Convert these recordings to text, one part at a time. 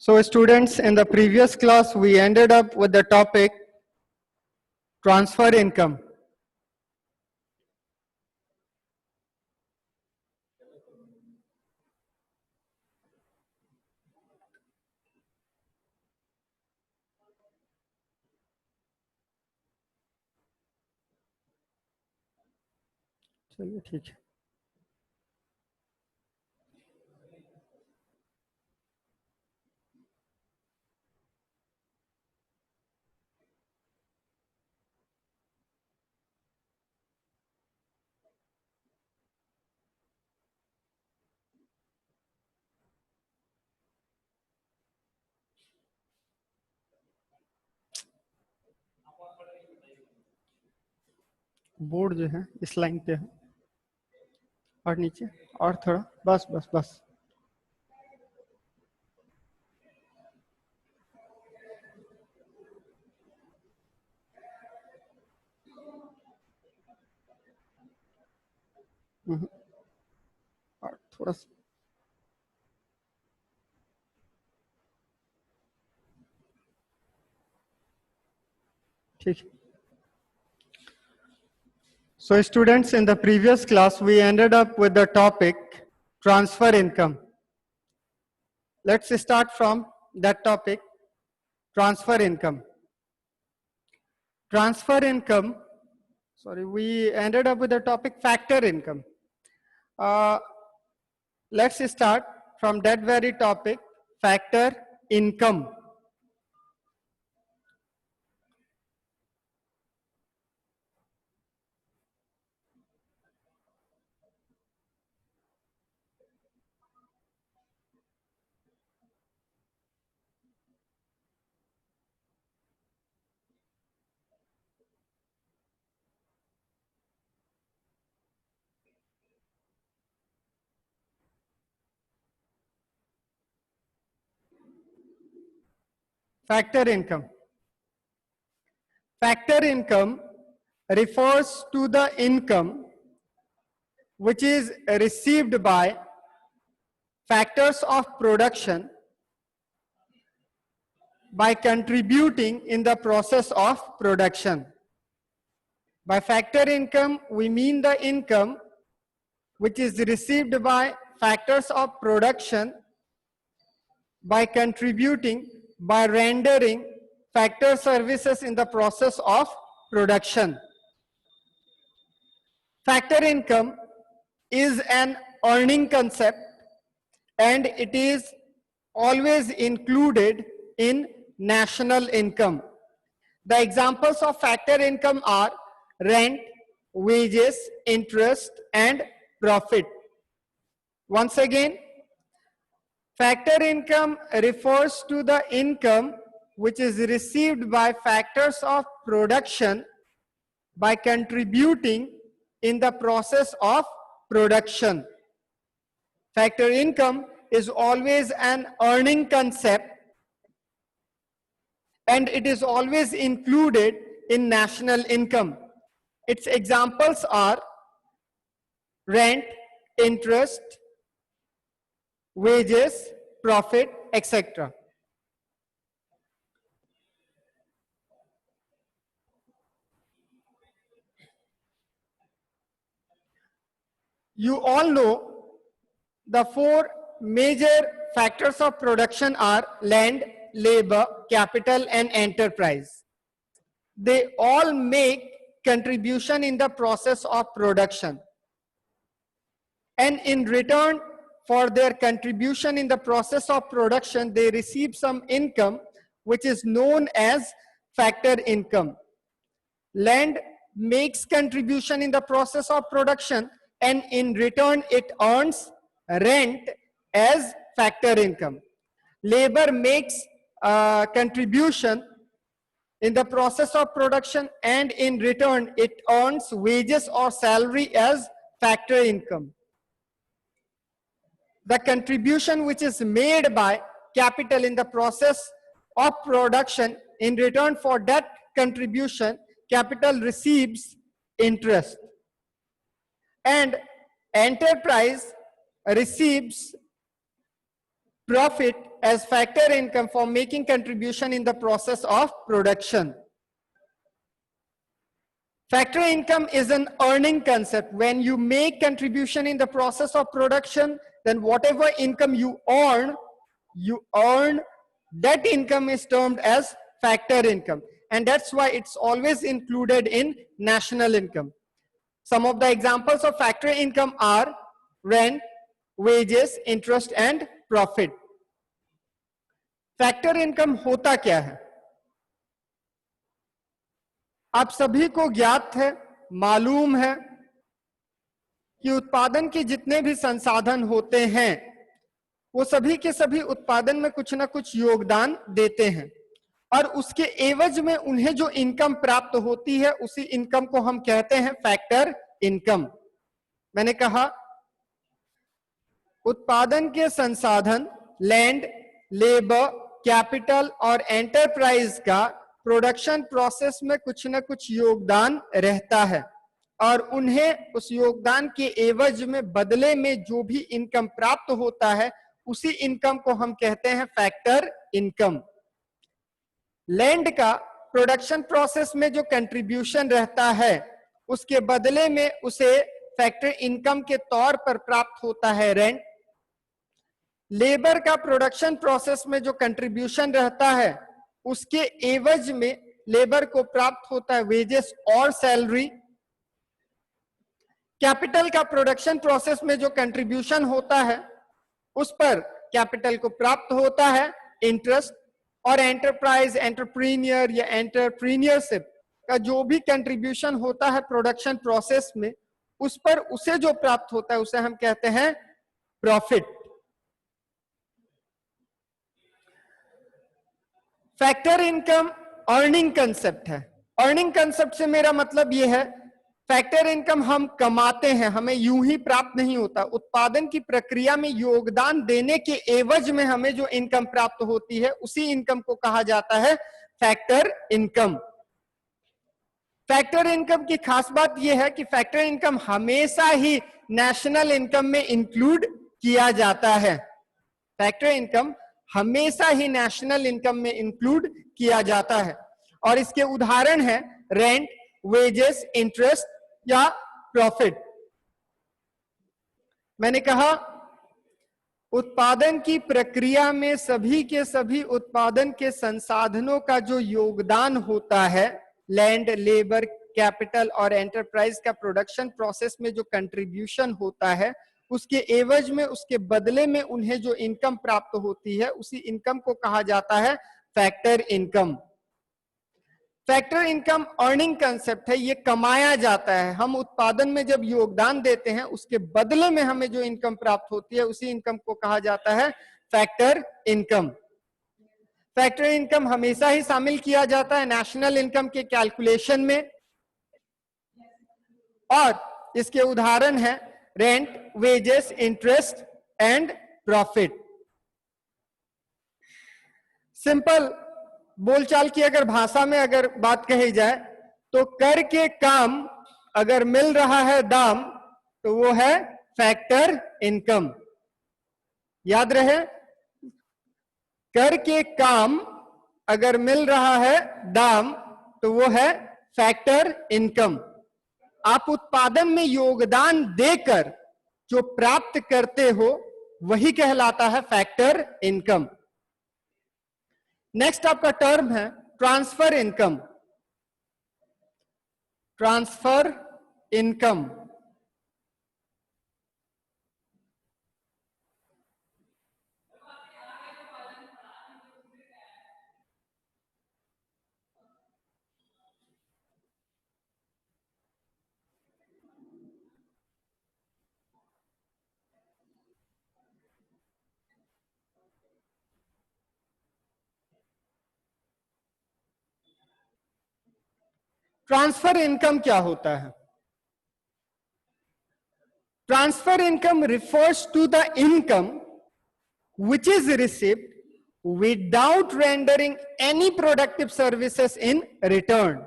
So students, in the previous class, we ended up with the topic transfer income. चलिए ठीक है. Board जो है इस लाइन पे है और नीचे और थोड़ा बस बस बस. और थोड़ा सा ठीक है. So students, in the previous class, we ended up with the topic transfer income. Let's start from that topic, transfer income. Transfer income, sorry, we ended up with the topic factor income. Let's start from that very topic, factor income. Factor income. Factor income refers to the income which is received by factors of production by contributing in the process of production. By factor income, we mean the income which is received by factors of production by contributing, by rendering factor services in the process of production. Factor income is an earning concept and it is always included in national income. The examples of factor income are rent, wages, interest, and profit. Once again, factor income refers to the income which is received by factors of production by contributing in the process of production. Factor income is always an earning concept and it is always included in national income. Its examples are rent, interest, wages, profit, etc. You all know the four major factors of production are land, labor, capital, and enterprise. They all make contribution in the process of production. And in return for their contribution in the process of production, they receive some income which is known as factor income. Land makes contribution in the process of production and in return it earns rent as factor income. Labor makes contribution in the process of production and in return it earns wages or salary as factor income. The contribution which is made by capital in the process of production, in return for that contribution, capital receives interest. And enterprise receives profit as factor income for making contribution in the process of production. Factor income is an earning concept. When you make contribution in the process of production, then whatever income you earn, that income is termed as factor income. And that's why it's always included in national income. Some of the examples of factor income are rent, wages, interest and profit. Factor income होता क्या है? आप सभी को ज्ञात है, मालूम है कि उत्पादन के जितने भी संसाधन होते हैं वो सभी के सभी उत्पादन में कुछ ना कुछ योगदान देते हैं और उसके एवज में उन्हें जो इनकम प्राप्त होती है उसी इनकम को हम कहते हैं फैक्टर इनकम. मैंने कहा उत्पादन के संसाधन लैंड, लेबर, कैपिटल और एंटरप्राइज का प्रोडक्शन प्रोसेस में कुछ न कुछ योगदान रहता है और उन्हें उस योगदान के एवज में बदले में जो भी इनकम प्राप्त होता है उसी इनकम को हम कहते हैं फैक्टर इनकम. लैंड का प्रोडक्शन प्रोसेस में जो कंट्रीब्यूशन रहता है उसके बदले में उसे फैक्टर इनकम के तौर पर प्राप्त होता है रेंट. लेबर का प्रोडक्शन प्रोसेस में जो कंट्रीब्यूशन रहता है उसके एवज में लेबर को प्राप्त होता है वेजेस और सैलरी. कैपिटल का प्रोडक्शन प्रोसेस में जो कंट्रीब्यूशन होता है उस पर कैपिटल को प्राप्त होता है इंटरेस्ट. और एंटरप्राइज, एंटरप्रीनियर या एंटरप्रीनियरशिप का जो भी कंट्रीब्यूशन होता है प्रोडक्शन प्रोसेस में उस पर उसे जो प्राप्त होता है उसे हम कहते हैं profit. Factor income earning concept है. अर्निंग कंसेप्ट से मेरा मतलब यह है फैक्टर इनकम हम कमाते हैं, हमें यूं ही प्राप्त नहीं होता. उत्पादन की प्रक्रिया में योगदान देने के एवज में हमें जो इनकम प्राप्त होती है उसी इनकम को कहा जाता है फैक्टर इनकम. फैक्टर इनकम की खास बात यह है कि फैक्टर इनकम हमेशा ही नेशनल इनकम में इंक्लूड किया जाता है. फैक्टर इनकम हमेशा ही नेशनल इनकम में इंक्लूड किया जाता है और इसके उदाहरण है रेंट, वेजेस, इंटरेस्ट या प्रॉफिट. मैंने कहा उत्पादन की प्रक्रिया में सभी के सभी उत्पादन के संसाधनों का जो योगदान होता है लैंड, लेबर, कैपिटल और एंटरप्राइज का प्रोडक्शन प्रोसेस में जो कंट्रीब्यूशन होता है उसके एवज में उसके बदले में उन्हें जो इनकम प्राप्त होती है उसी इनकम को कहा जाता है factor income. Factor income earning concept है, ये कमाया जाता है. हम उत्पादन में जब योगदान देते हैं उसके बदले में हमें जो इनकम प्राप्त होती है उसी इनकम को कहा जाता है फैक्टर इनकम. फैक्टर इनकम हमेशा ही शामिल किया जाता है नेशनल इनकम के कैलकुलेशन में और इसके उदाहरण है rent, wages, interest and profit. Simple बोलचाल की अगर भाषा में अगर बात कही जाए तो कर के काम अगर मिल रहा है दाम तो वो है फैक्टर इनकम. याद रहे, कर के काम अगर मिल रहा है दाम तो वो है फैक्टर इनकम. आप उत्पादन में योगदान देकर जो प्राप्त करते हो वही कहलाता है फैक्टर इनकम. नेक्स्ट आपका टर्म है transfer income. Transfer income transfer income क्या होता है? Transfer income refers to the income which is received without rendering any productive services in return.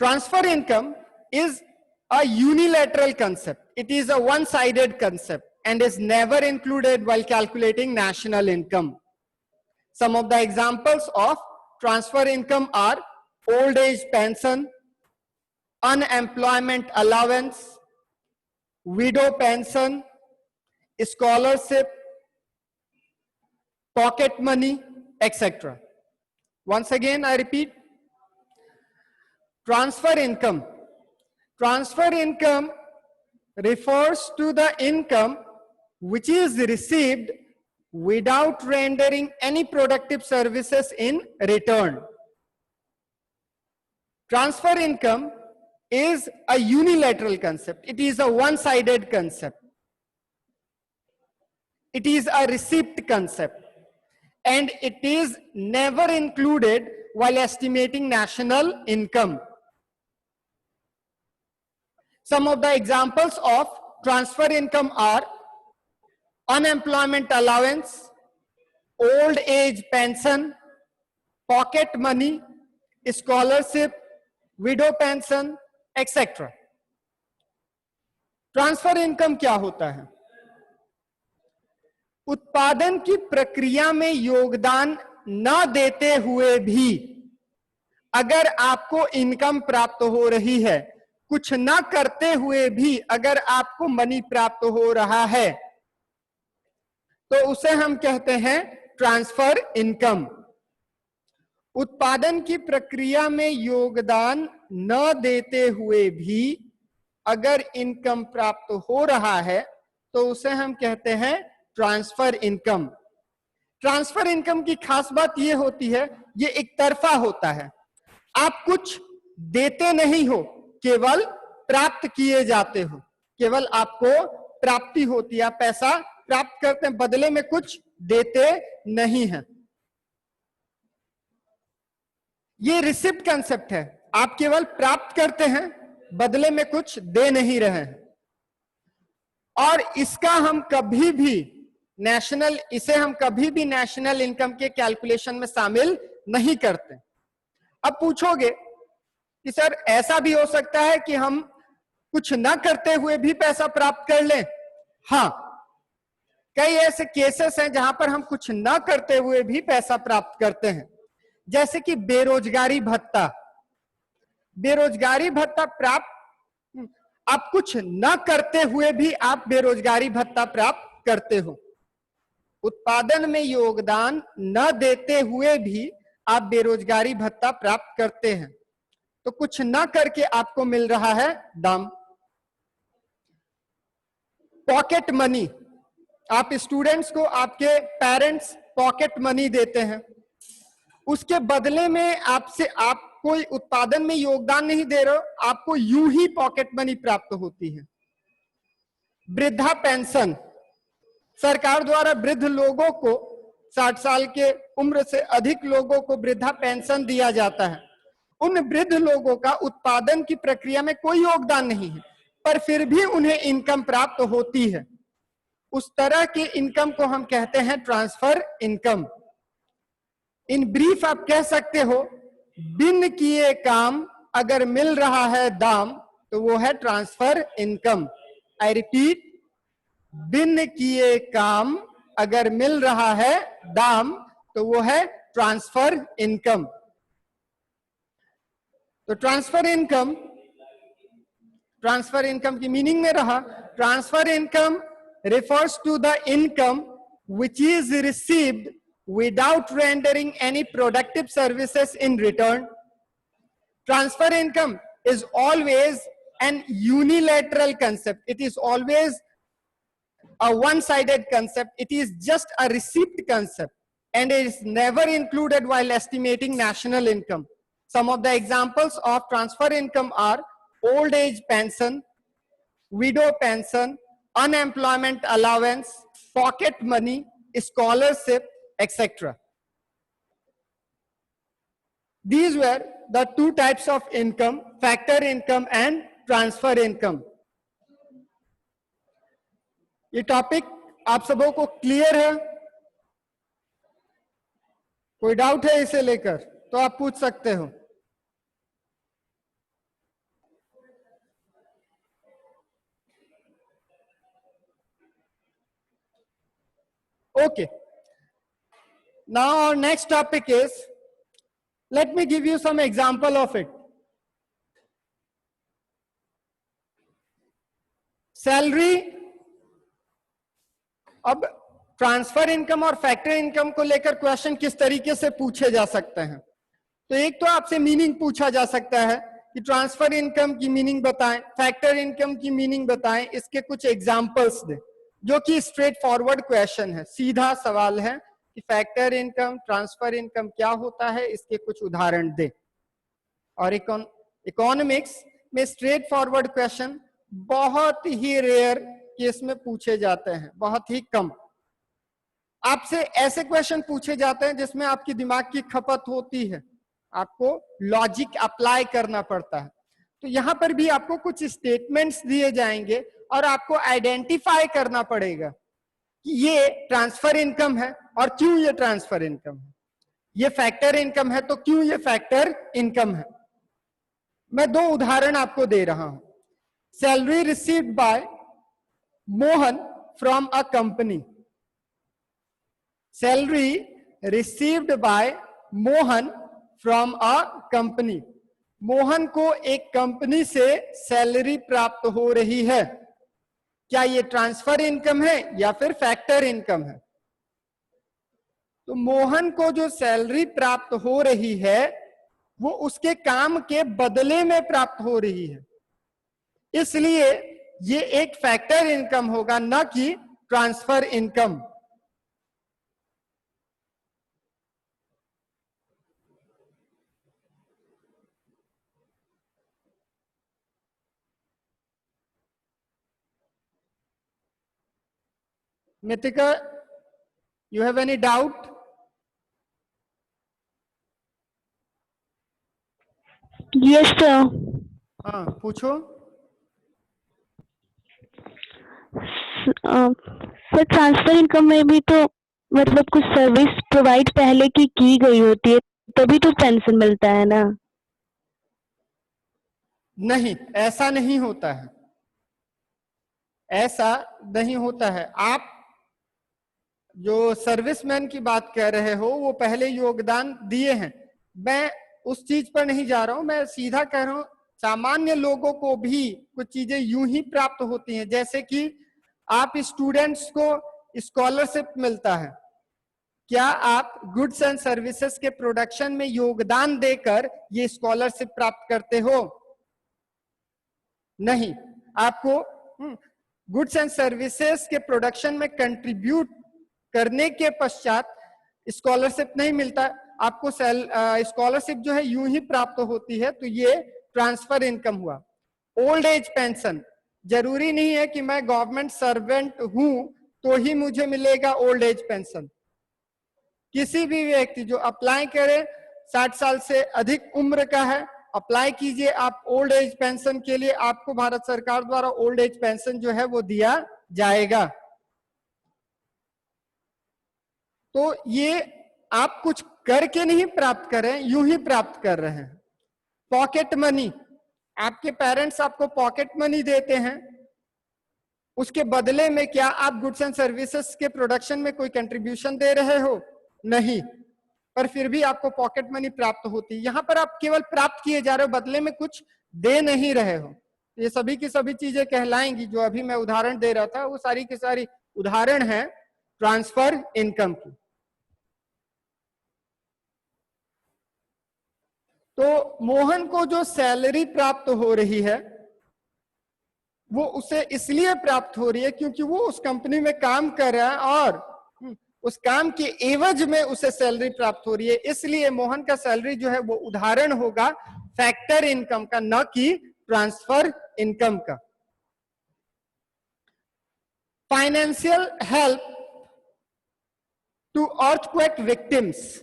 Transfer income is a unilateral concept. It is a one-sided concept and is never included while calculating national income. Some of the examples of transfer income are old age pension, unemployment allowance, widow pension, scholarship, pocket money, etc. Once again, I repeat, transfer income. Transfer income refers to the income which is received without rendering any productive services in return. Transfer income is a unilateral concept. It is a one-sided concept. It is a receipt concept. And it is never included while estimating national income. Some of the examples of transfer income are unemployment allowance, old age pension, pocket money, scholarship, widow pension, etc. Transfer income क्या होता है? उत्पादन की प्रक्रिया में योगदान न देते हुए भी अगर आपको इनकम प्राप्त हो रही है, कुछ न करते हुए भी अगर आपको मनी प्राप्त हो रहा है, तो उसे हम कहते हैं ट्रांसफर इनकम। उत्पादन की प्रक्रिया में योगदान न देते हुए भी अगर इनकम प्राप्त हो रहा है, तो उसे हम कहते हैं ट्रांसफर इनकम। ट्रांसफर इनकम की खास बात यह होती है, ये एक तरफा होता है। आप कुछ देते नहीं हो, केवल प्राप्त किए जाते हो, केवल आपको प्राप्ति होती है, आप पैसा प्राप्त करते हैं, बदले में कुछ देते नहीं है। ये रिसिप्ट कंसेप्ट है, आप केवल प्राप्त करते हैं, बदले में कुछ दे नहीं रहे हैं। और इसका हम कभी भी नेशनल इनकम के कैलकुलेशन में शामिल नहीं करते। अब पूछोगे कि सर ऐसा भी हो सकता है कि हम कुछ ना करते हुए भी पैसा प्राप्त कर लें? हाँ, कई ऐसे केसेस हैं जहां पर हम कुछ ना करते हुए भी पैसा प्राप्त करते हैं, जैसे कि बेरोजगारी भत्ता। बेरोजगारी भत्ता प्राप्त, आप कुछ न करते हुए भी आप बेरोजगारी भत्ता प्राप्त करते हो। उत्पादन में योगदान न देते हुए भी आप बेरोजगारी भत्ता प्राप्त करते हैं, तो कुछ न करके आपको मिल रहा है दाम। पॉकेट मनी, आप स्टूडेंट्स को आपके पेरेंट्स पॉकेट मनी देते हैं, उसके बदले में आपसे आप कोई उत्पादन में योगदान नहीं दे रहे हो, आपको यूं ही पॉकेट मनी प्राप्त होती है। वृद्धा पेंशन, सरकार द्वारा वृद्ध लोगों को, 60 साल के उम्र से अधिक लोगों को वृद्धा पेंशन दिया जाता है। उन वृद्ध लोगों का उत्पादन की प्रक्रिया में कोई योगदान नहीं है, पर फिर भी उन्हें इनकम प्राप्त होती है। उस तरह के इनकम को हम कहते हैं ट्रांसफर इनकम। इन ब्रीफ आप कह सकते हो, बिन किए काम अगर मिल रहा है दाम, तो वो है ट्रांसफर इनकम। आई रिपीट, बिन किए काम अगर मिल रहा है दाम, तो वो है ट्रांसफर इनकम। तो ट्रांसफर इनकम की मीनिंग में रहा, transfer income refers to the income which is received without rendering any productive services in return. Transfer income is always an unilateral concept. It is always a one-sided concept. It is just a receipt concept, and it is never included while estimating national income. Some of the examples of transfer income are old age pension, widow pension, unemployment allowance, pocket money, scholarship, etc. These were the two types of income, factor income and transfer income. ये topic आप सबों को clear है? कोई doubt है इसे लेकर तो आप पूछ सकते हो। Okay. Now our next topic is, let me give you some example of it. Salary, अब ट्रांसफर इनकम और फैक्टर इनकम को लेकर क्वेश्चन किस तरीके से पूछे जा सकते हैं? तो एक तो आपसे मीनिंग पूछा जा सकता है कि ट्रांसफर इनकम की मीनिंग बताएं, फैक्टर इनकम की मीनिंग बताएं, इसके कुछ एग्जांपल्स दें, जो कि स्ट्रेट फॉरवर्ड क्वेश्चन है, सीधा सवाल है कि फैक्टर इनकम, ट्रांसफर इनकम क्या होता है, इसके कुछ उदाहरण दें। और इकोनॉमिक्स में स्ट्रेट फॉरवर्ड क्वेश्चन बहुत ही रेयर केस में पूछे जाते हैं, बहुत ही कम। आपसे ऐसे क्वेश्चन पूछे जाते हैं जिसमें आपकी दिमाग की खपत होती है, आपको लॉजिक अप्लाई करना पड़ता है। तो यहां पर भी आपको कुछ स्टेटमेंट्स दिए जाएंगे और आपको आइडेंटिफाई करना पड़ेगा कि ये ट्रांसफर इनकम है और क्यों ये ट्रांसफर इनकम है, ये फैक्टर इनकम है तो क्यों ये फैक्टर इनकम है। मैं दो उदाहरण आपको दे रहा हूं। Salary received by Mohan from a company. Salary received by Mohan from a company. Mohan को एक कंपनी से सैलरी प्राप्त हो रही है, क्या ये ट्रांसफर इनकम है या फिर फैक्टर इनकम है? तो मोहन को जो सैलरी प्राप्त हो रही है वो उसके काम के बदले में प्राप्त हो रही है, इसलिए ये एक फैक्टर इनकम होगा, न कि transfer income. Nitika, you have any doubt? Yes sir. हाँ पूछो। सर ट्रांसफर इनकम में भी तो मतलब कुछ सर्विस प्रोवाइड पहले की गई होती है, तभी तो पेंशन मिलता है ना? नहीं, ऐसा नहीं होता है, ऐसा नहीं होता है। आप जो सर्विसमैन की बात कर रहे हो वो पहले योगदान दिए हैं, मैं उस चीज पर नहीं जा रहा हूं, मैं सीधा कह रहा हूं सामान्य लोगों को भी कुछ चीजें यूं ही प्राप्त होती हैं, जैसे कि आप स्टूडेंट्स को स्कॉलरशिप मिलता है, क्या आप गुड्स एंड सर्विसेज के प्रोडक्शन में योगदान देकर ये स्कॉलरशिप प्राप्त करते हो? नहीं, आपको गुड्स एंड सर्विसेज के प्रोडक्शन में कंट्रीब्यूट करने के पश्चात स्कॉलरशिप नहीं मिलता, आपको स्कॉलरशिप जो है यूं ही प्राप्त होती है, तो ये ट्रांसफर इनकम हुआ। ओल्ड एज पेंशन, जरूरी नहीं है कि मैं गवर्नमेंट सर्वेंट हूं तो ही मुझे मिलेगा ओल्ड एज पेंशन। किसी भी व्यक्ति जो अप्लाई करे 60 साल से अधिक उम्र का है, अप्लाई कीजिए आप ओल्ड एज पेंशन के लिए, आपको भारत सरकार द्वारा ओल्ड एज पेंशन जो है वो दिया जाएगा। तो ये आप कुछ करके नहीं प्राप्त कर रहे हैं, यूं ही प्राप्त कर रहे हैं। पॉकेट मनी, आपके पेरेंट्स आपको पॉकेट मनी देते हैं, उसके बदले में क्या आप गुड्स एंड सर्विसेज के प्रोडक्शन में कोई कंट्रीब्यूशन दे रहे हो? नहीं, पर फिर भी आपको पॉकेट मनी प्राप्त होती है। यहां पर आप केवल प्राप्त किए जा रहे हो, बदले में कुछ दे नहीं रहे हो। ये सभी की सभी चीजें कहलाएंगी, जो अभी मैं उदाहरण दे रहा था वो सारी की सारी उदाहरण है ट्रांसफर इनकम की। तो मोहन को जो सैलरी प्राप्त हो रही है वो उसे इसलिए प्राप्त हो रही है क्योंकि वो उस कंपनी में काम कर रहा है और उस काम के एवज में उसे सैलरी प्राप्त हो रही है, इसलिए मोहन का सैलरी जो है वो उदाहरण होगा फैक्टर इनकम का, न कि ट्रांसफर इनकम का। Financial help to earthquake victims,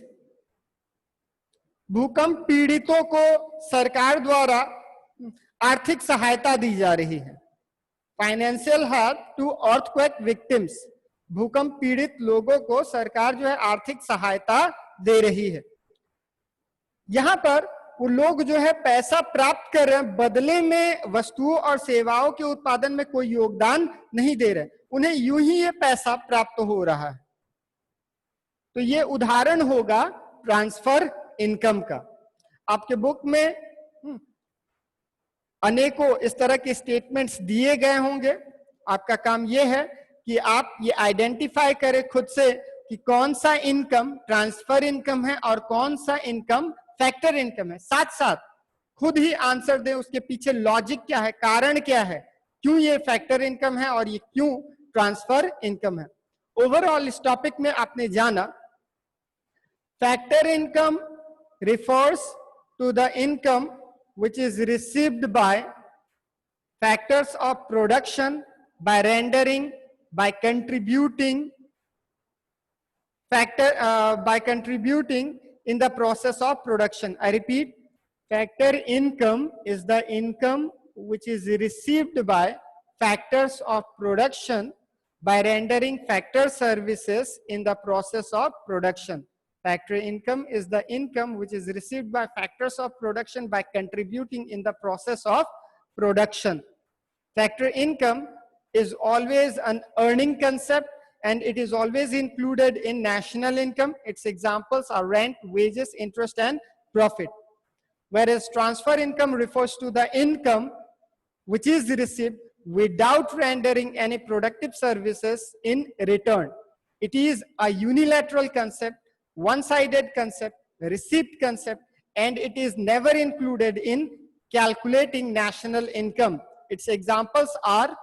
भूकंप पीड़ितों को सरकार द्वारा आर्थिक सहायता दी जा रही है। Financial help to earthquake victims, भूकंप पीड़ित लोगों को सरकार जो है आर्थिक सहायता दे रही है। यहां पर वो लोग जो है पैसा प्राप्त कर रहे हैं, बदले में वस्तुओं और सेवाओं के उत्पादन में कोई योगदान नहीं दे रहे, उन्हें यूं ही ये पैसा प्राप्त हो रहा है। तो ये उदाहरण होगा ट्रांसफर इनकम का। आपके बुक में अनेकों इस तरह के स्टेटमेंट्स दिए गए होंगे। आपका काम यह है कि आप ये आइडेंटिफाई करें खुद से कि कौन सा इनकम ट्रांसफर इनकम है और कौन सा इनकम फैक्टर इनकम है। साथ साथ खुद ही आंसर दें, उसके पीछे लॉजिक क्या है, कारण क्या है, क्यों ये फैक्टर इनकम है और ये क्यों ट्रांसफर इनकम है। ओवरऑल इस टॉपिक में आपने जाना factor income refers to the income which is received by factors of production by rendering, by contributing in the process of production. I repeat, factor income is the income which is received by factors of production by rendering factor services in the process of production. Factor income is the income which is received by factors of production by contributing in the process of production. Factor income is always an earning concept and it is always included in national income. Its examples are rent, wages, interest, and profit. Whereas transfer income refers to the income which is received without rendering any productive services in return. It is a unilateral concept, one-sided concept, receipt concept, and it is never included in calculating national income. Its examples are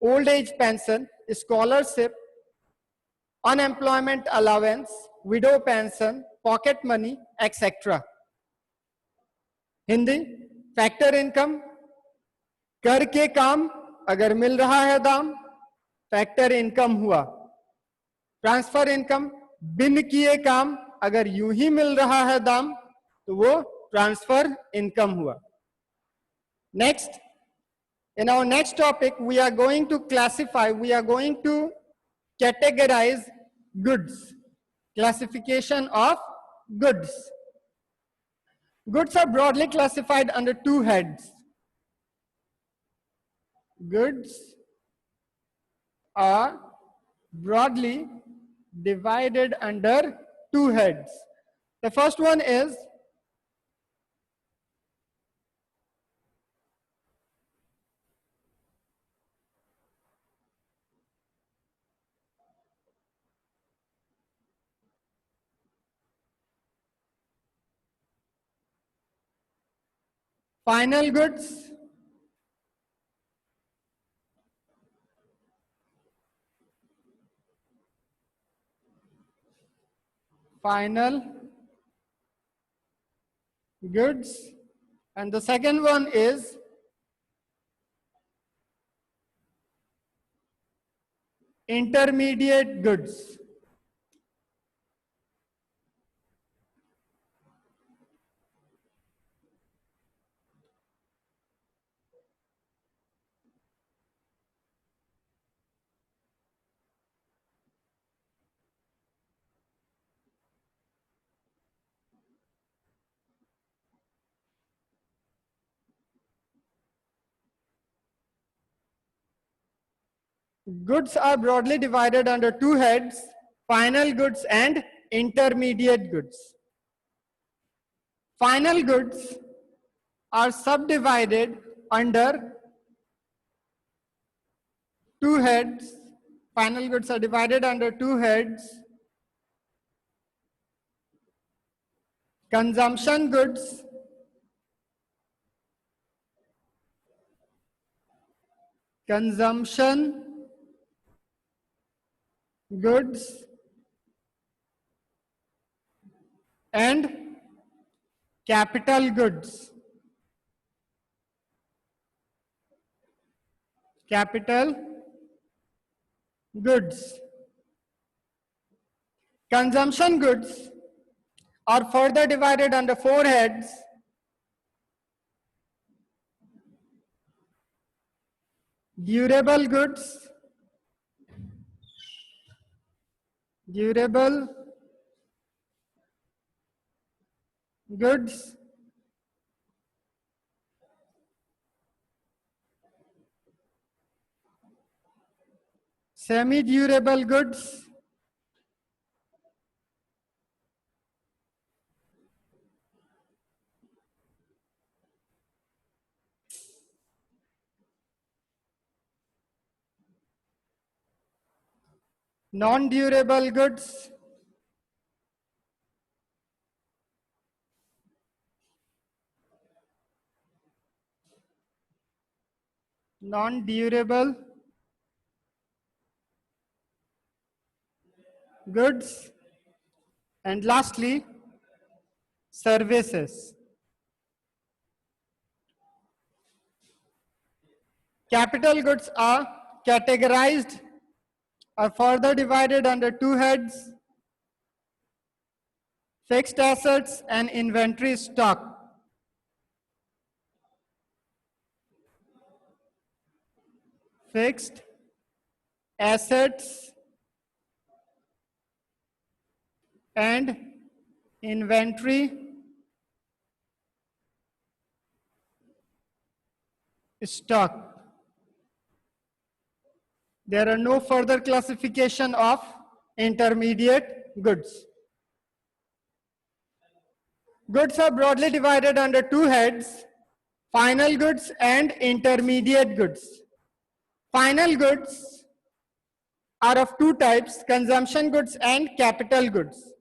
old age pension, scholarship, unemployment allowance, widow pension, pocket money, etc. Hindi, factor income, कर के काम अगर मिल रहा है दाम, factor income हुआ। Transfer income, बिन किए काम अगर यूं ही मिल रहा है दाम तो वो ट्रांसफर इनकम हुआ। Next, in our next topic we are going to classify, we are going to categorize goods. Classification of goods. Goods are broadly classified under two heads. Goods are broadly divided under two heads. The first one is final goods, final goods, and the second one is intermediate goods. Goods are broadly divided under two heads, final goods and intermediate goods. Final goods are subdivided under two heads. Final goods are divided under two heads. Consumption goods and capital goods. Capital goods. Consumption goods are further divided under four heads. Durable goods, semi-durable goods, non-durable goods, non-durable goods, and lastly, services. Capital goods are categorized or further divided under two heads: fixed assets and inventory stock. Fixed assets and inventory stock. There are no further classification of intermediate goods. Goods are broadly divided under two heads: final goods and intermediate goods. Final goods are of two types: consumption goods and capital goods.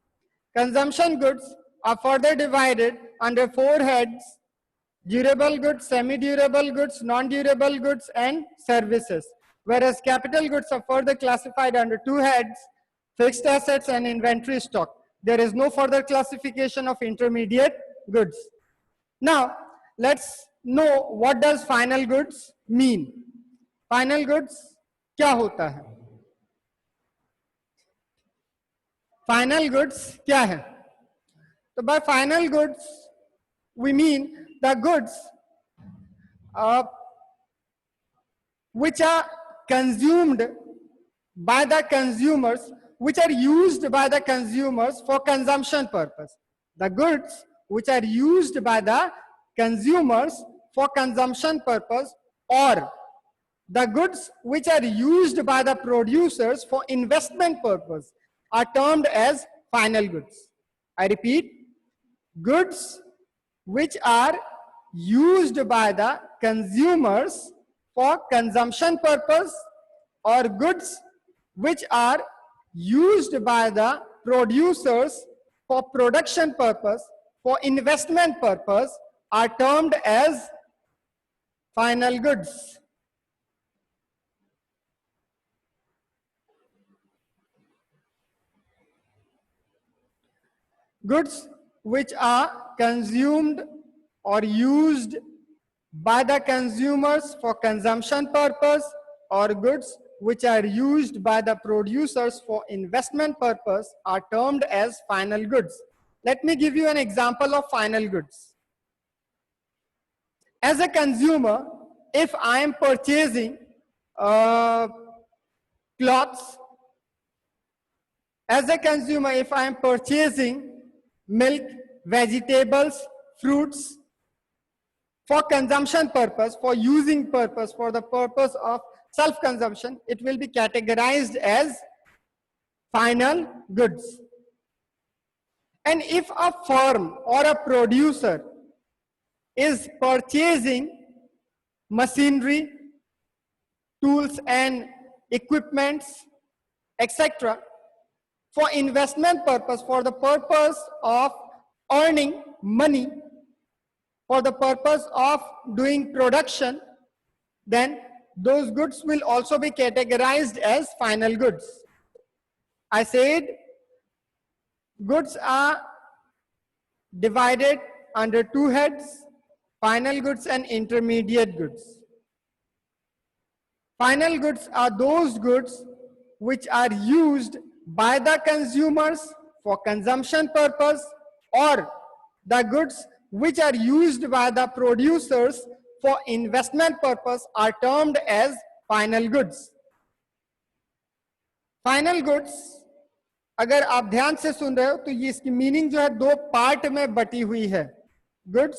Consumption goods are further divided under four heads: durable goods, semi-durable goods, non-durable goods, and services. Whereas capital goods are further classified under two heads: fixed assets and inventory stock. There is no further classification of intermediate goods. Now, let's know what does final goods mean. Final goods क्या होता है? Final goods क्या है? So by final goods, we mean the goods which are consumed by the consumers, which are used by the consumers for consumption purpose. The goods which are used by the consumers for consumption purpose, or the goods which are used by the producers for investment purpose, are termed as final goods. I repeat, goods which are used by the consumers for consumption purpose, or goods which are used by the producers for production purpose, for investment purpose, are termed as final goods. Goods which are consumed or used by the consumers for consumption purpose, or goods which are used by the producers for investment purpose, are termed as final goods. Let me give you an example of final goods. As a consumer, if I am purchasing clothes, as a consumer, if I am purchasing milk, vegetables, fruits for consumption purpose, for using purpose, for the purpose of self-consumption, it will be categorized as final goods. And if a firm or a producer is purchasing machinery, tools and equipments, etc., for investment purpose, for the purpose of earning money, for the purpose of doing production, then those goods will also be categorized as final goods. I said goods are divided under two heads: final goods and intermediate goods. Final goods are those goods which are used by the consumers for consumption purpose, or the goods which are used by the producers for investment purpose, are termed as final goods. Final goods, अगर आप ध्यान से सुन रहे हो तो ये इसकी meaning जो है दो पार्ट में बटी हुई है. Goods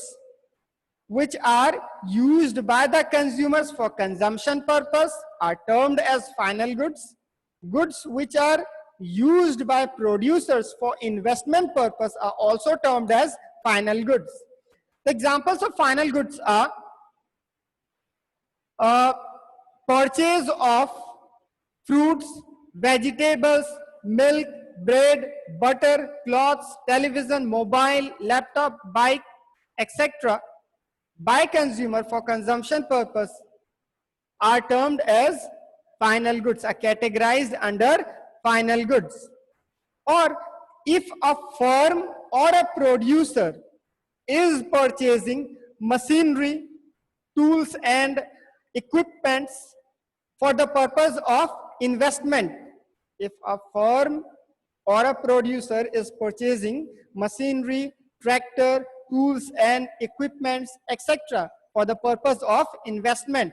which are used by the consumers for consumption purpose are termed as final goods. Goods which are used by producers for investment purpose are also termed as final goods. The examples of final goods are purchase of fruits, vegetables, milk, bread, butter, clothes, television, mobile, laptop, bike, etc. by consumer for consumption purpose are termed as final goods, are categorized under final goods. Or if a firm or a producer is purchasing machinery, tools and equipments for the purpose of investment, if a firm or a producer is purchasing machinery, tractor, tools and equipments, etc. for the purpose of investment,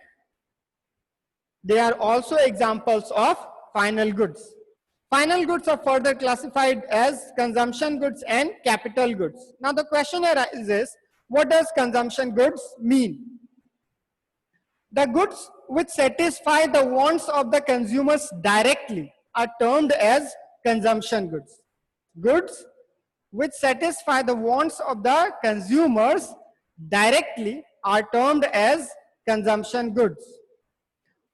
they are also examples of final goods. Final goods are further classified as consumption goods and capital goods. Now the question arises, what does consumption goods mean? The goods which satisfy the wants of the consumers directly are termed as consumption goods. Goods which satisfy the wants of the consumers directly are termed as consumption goods.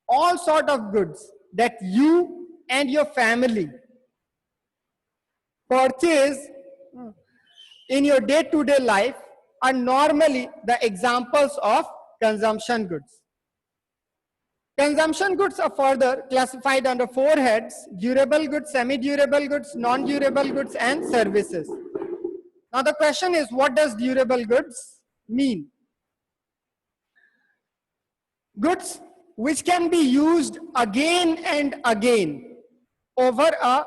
All sort of goods that you and your family purchase in your day-to-day life are normally the examples of consumption goods. Consumption goods are further classified under four heads: durable goods, semi-durable goods, non-durable goods and services. Now the question is, what does durable goods mean? Goods which can be used again and again over a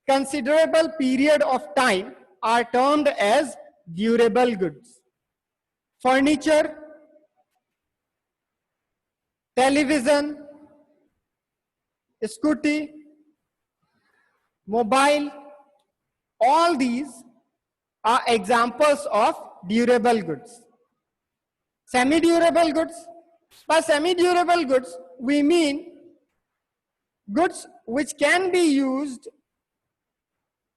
considerable period of time are termed as durable goods. Furniture, television, scooty, mobile, all these are examples of durable goods. Semi-durable goods. By semi-durable goods, we mean goods which can be used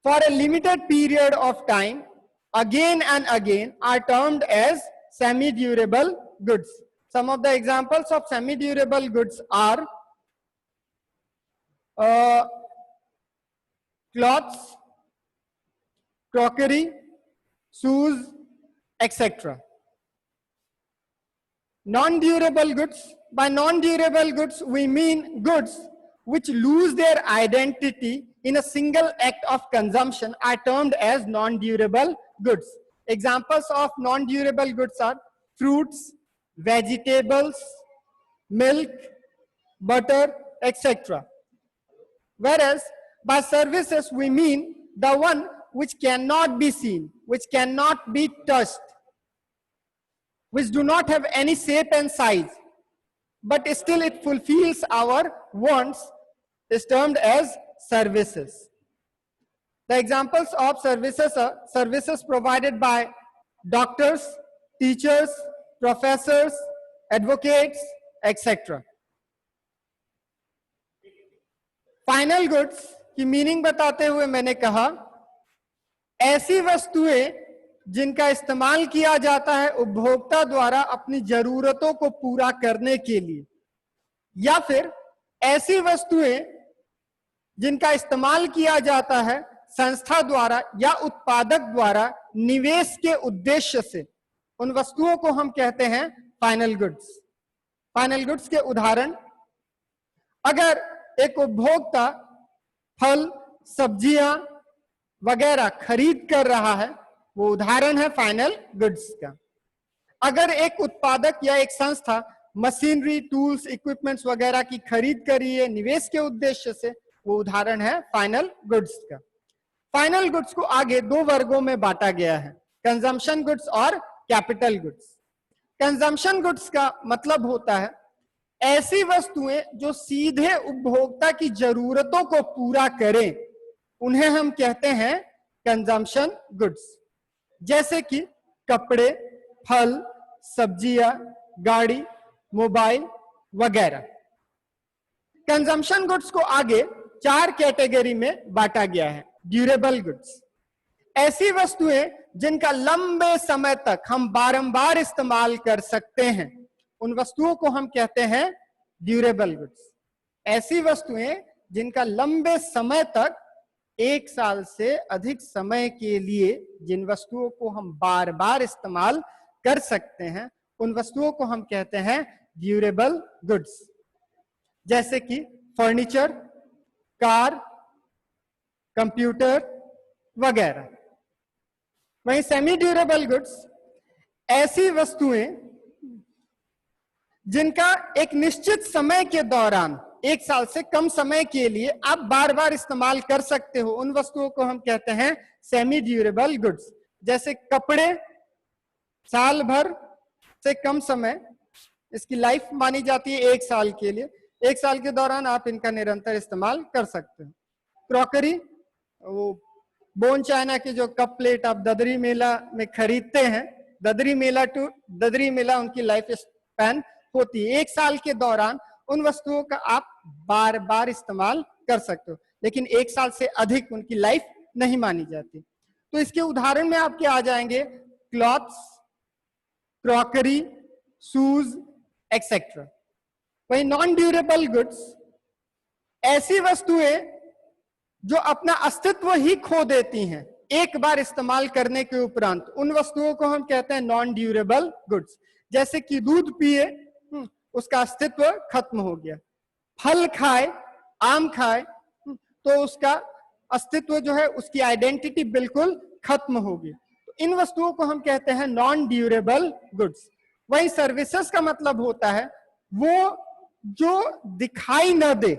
for a limited period of time again and again are termed as semi-durable goods. Some of the examples of semi-durable goods are cloths, crockery, shoes, etc. Non-durable goods. By non-durable goods, we mean goods which lose their identity in a single act of consumption are termed as non-durable goods. Examples of non-durable goods are fruits, vegetables, milk, butter, etc. Whereas by services, we mean the one which cannot be seen, which cannot be touched, which do not have any shape and size, but still it fulfills our wants, is termed as services. The examples of services are services provided by doctors, teachers, professors, advocates, etc. Final goods की meaning बताते हुए मैंने कहा, ऐसी वस्तुएं जिनका इस्तेमाल किया जाता है उपभोक्ता द्वारा अपनी जरूरतों को पूरा करने के लिए, या फिर ऐसी वस्तुएं जिनका इस्तेमाल किया जाता है संस्था द्वारा या उत्पादक द्वारा निवेश के उद्देश्य से, उन वस्तुओं को हम कहते हैं फाइनल गुड्स. फाइनल गुड्स के उदाहरण, अगर एक उपभोक्ता फल, सब्जियां वगैरह खरीद कर रहा है, वो उदाहरण है फाइनल गुड्स का. अगर एक उत्पादक या एक संस्था मशीनरी, टूल्स, इक्विपमेंट्स वगैरह की खरीद करी है निवेश के उद्देश्य से, वो उदाहरण है फाइनल गुड्स का. फाइनल गुड्स को आगे दो वर्गों में बांटा गया है, कंजम्पशन गुड्स और कैपिटल गुड्स. कंजम्पशन गुड्स का मतलब होता है ऐसी वस्तुएं जो सीधे उपभोक्ता की जरूरतों को पूरा करें, उन्हें हम कहते हैं कंजम्पशन गुड्स. जैसे कि कपड़े, फल, सब्जियां, गाड़ी, मोबाइल वगैरह. कंजम्पशन गुड्स को आगे चार कैटेगरी में बांटा गया है. ड्यूरेबल गुड्स, ऐसी वस्तुएं जिनका लंबे समय तक हम बारंबार इस्तेमाल कर सकते हैं, उन वस्तुओं को हम कहते हैं ड्यूरेबल गुड्स. ऐसी वस्तुएं जिनका लंबे समय तक, 1 साल से अधिक समय के लिए जिन वस्तुओं को हम बार बार इस्तेमाल कर सकते हैं, उन वस्तुओं को हम कहते हैं ड्यूरेबल गुड्स, जैसे कि फर्नीचर, कार, कंप्यूटर वगैरह। वहीं सेमी ड्यूरेबल गुड्स ऐसी वस्तुएं जिनका एक निश्चित समय के दौरान, 1 साल से कम समय के लिए आप बार बार इस्तेमाल कर सकते हो, उन वस्तुओं को हम कहते हैं सेमी ड्यूरेबल गुड्स। जैसे कपड़े, साल भर से कम समय इसकी लाइफ मानी जाती है 1 साल के लिए, 1 साल के दौरान आप इनका निरंतर इस्तेमाल कर सकते हो। क्रॉकरी, वो बोन चाइना के जो कप प्लेट आप ददरी मेला में खरीदते हैं, ददरी मेला टू ददरी मेला उनकी लाइफ स्पैन होती है, 1 साल के दौरान उन वस्तुओं का आप बार बार इस्तेमाल कर सकते हो, लेकिन 1 साल से अधिक उनकी लाइफ नहीं मानी जाती। तो इसके उदाहरण में आपके आ जाएंगे क्लॉथ्स, क्रॉकरी, शूज एक्सेट्रा। वही नॉन ड्यूरेबल गुड्स ऐसी वस्तुएं जो अपना अस्तित्व ही खो देती हैं एक बार इस्तेमाल करने के उपरांत, उन वस्तुओं को हम कहते हैं नॉन ड्यूरेबल गुड्स। जैसे कि दूध पिए, उसका अस्तित्व खत्म हो गया, फल खाए, आम खाए, तो उसका अस्तित्व जो है, उसकी आइडेंटिटी बिल्कुल खत्म होगी। तो इन वस्तुओं को हम कहते हैं नॉन ड्यूरेबल गुड्स। वही सर्विसेज का मतलब होता है वो जो दिखाई न दे,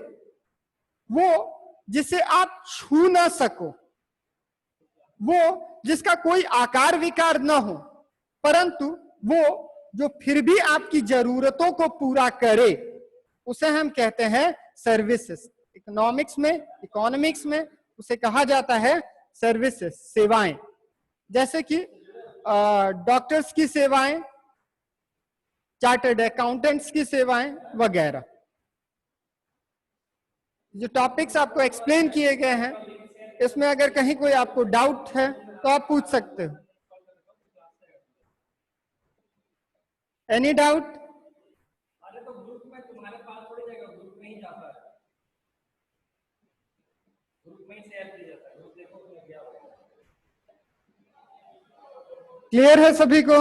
वो जिसे आप छू ना सको, वो जिसका कोई आकार विकार न हो, परंतु वो जो फिर भी आपकी जरूरतों को पूरा करे, उसे हम कहते हैं सर्विसेज। इकोनॉमिक्स में उसे कहा जाता है सर्विसेज, सेवाएं। जैसे कि डॉक्टर्स की सेवाएं, चार्टर्ड अकाउंटेंट्स की सेवाएं वगैरह। जो टॉपिक्स आपको एक्सप्लेन किए गए हैं, इसमें अगर कहीं कोई आपको डाउट है तो आप पूछ सकते हो। Any doubt? अरे तो ग्रुप में तुम्हारे पास थोड़ी जाएगा, ग्रुप में ही जाता है, ग्रुप में ही शेयर किया जाता है, ग्रुप देखो क्या होगा। क्लियर है सभी को?